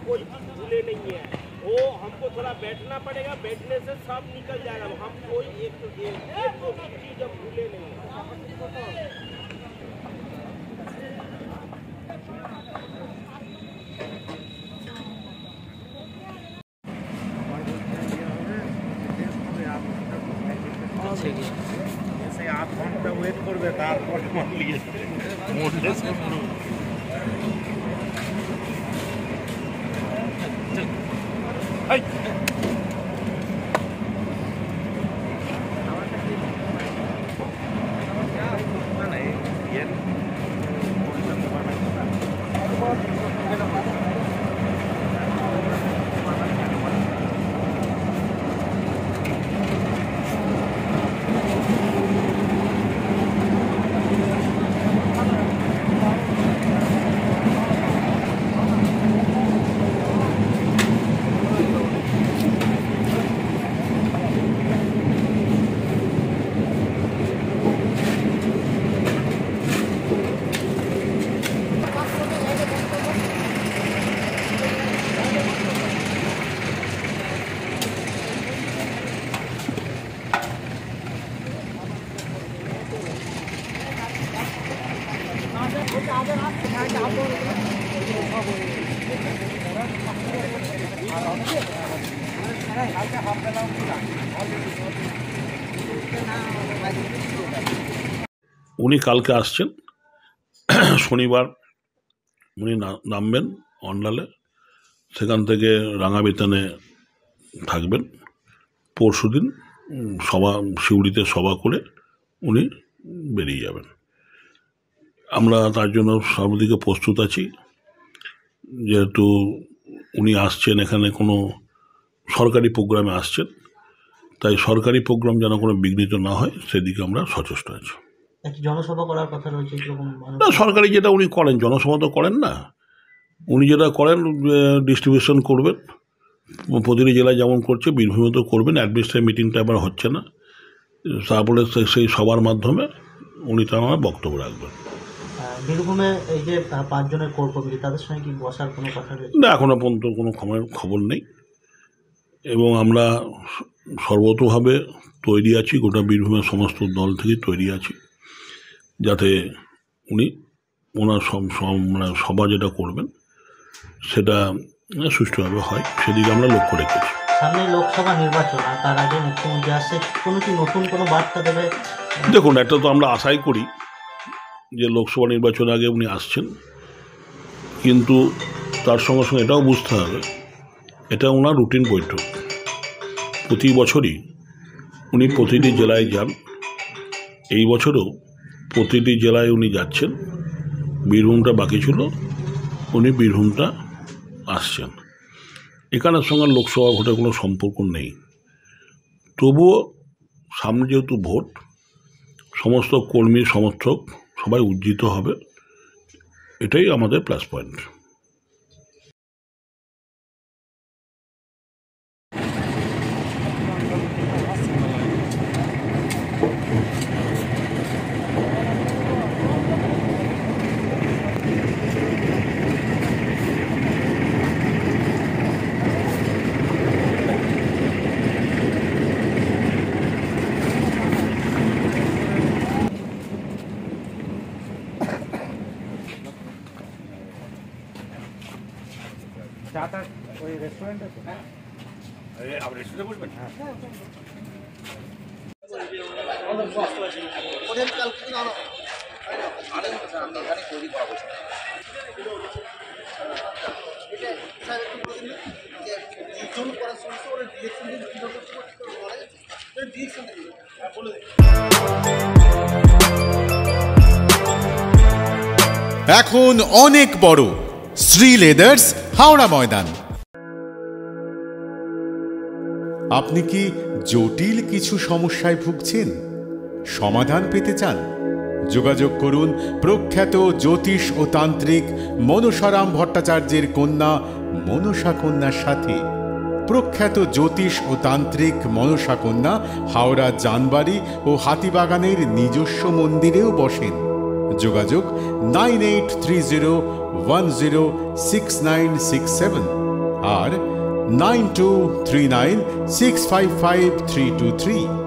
कोई झूले नहीं है, वो हमको थोड़ा बैठना पड़ेगा, बैठने से सब निकल जाएगा। हम कोई एक चीज हम भूले नहीं है। ऐसे 8 घंटा वेट करबे तारपर मान लिए मोड़ले से मोड़ हाय উনি কালকে আসছেন, শনিবার উনি নামবেন অন্ডালে, সেখান থেকে রাঙাবিতানে থাকবেন। পরশুদিন সভা শিউড়িতে সভা করে উনি বেরিয়ে যাবেন। আমরা তার জন্য সবদিকে প্রস্তুত আছি। যেহেতু উনি আসছেন, এখানে কোনো সরকারি প্রোগ্রামে আসছেন, তাই সরকারি প্রোগ্রাম যেন কোনো বিঘ্নিত না হয় সেদিকে আমরা সচেষ্ট আছি। জনসভা করার কথা রয়েছে না, সরকারি যেটা উনি করেন, জনসভা তো করেন না, উনি যেটা করেন ডিস্ট্রিবিউশন করবেন, প্রতিটি জেলায় যেমন করছে বীরভূমে তো করবেন। অ্যাডমিনিস্ট্রেটিভ মিটিংটা এবার হচ্ছে না, তারপরে সেই সবার মাধ্যমে উনি তার বক্তব্য রাখবেন। বীরভূমে এই যে 5 জনের কোর কমিটি, তাদের সঙ্গে কি বসার কোনো কথা রয়েছে? না, এখনো পর্যন্ত কোনো খবর নেই, এবং আমরা সর্বতোভাবে তৈরি আছি, গোটা বীরভূমের সমস্ত দল থেকে তৈরি আছি, যাতে উনি ওনার সভা যেটা করবেন সেটা সুষ্ঠুভাবে হয়, সেদিকে আমরা লক্ষ্য রেখেছি। সামনে লোকসভা নির্বাচন, আর তার আগে মুখ্যমন্ত্রী আসছে, কোনো কি নতুন কোনো বার্তা দেবে? দেখুন, একটা তো আমরা আশাই করি যে লোকসভা নির্বাচনের আগে উনি আসছেন, কিন্তু তার সঙ্গে সঙ্গে এটাও বুঝতে হবে এটা ওনার রুটিন বৈঠক। প্রতি বছরই উনি প্রতিটি জেলায় যান, এই বছরও প্রতিটি জেলায় উনি যাচ্ছেন। বীরভূমটা বাকি ছিল, উনি বীরভূমটা আসছেন। এখানের সঙ্গে লোকসভা ভোটের কোনো সম্পর্ক নেই। তবুও সামনে যেহেতু ভোট, সমস্ত কর্মী সমর্থক সবাই উজ্জীবিত হবে, এটাই আমাদের প্লাস পয়েন্ট। চাটা ওই রেস্টুরেন্টে তো? आप रेस्टोरेंटे বসবেন? হ্যাঁ। এখন অনেক বড় শ্রী লেদার্স হাওড়া ময়দান। আপনি কি জটিল কিছু সমস্যায় ভুগছেন, সমাধান পেতে চান? যোগাযোগ করুন প্রখ্যাত জ্যোতিষ ও তান্ত্রিক মনসারাম ভট্টাচার্যের কন্যা মনসা কন্যার সাথে। প্রখ্যাত জ্যোতিষ ও তান্ত্রিক মনসা কন্যা হাওড়া জানবাড়ি ও হাতিবাগানের নিজস্ব মন্দিরেও বসেন। যোগাযোগ 9830106967 আর 9239655323।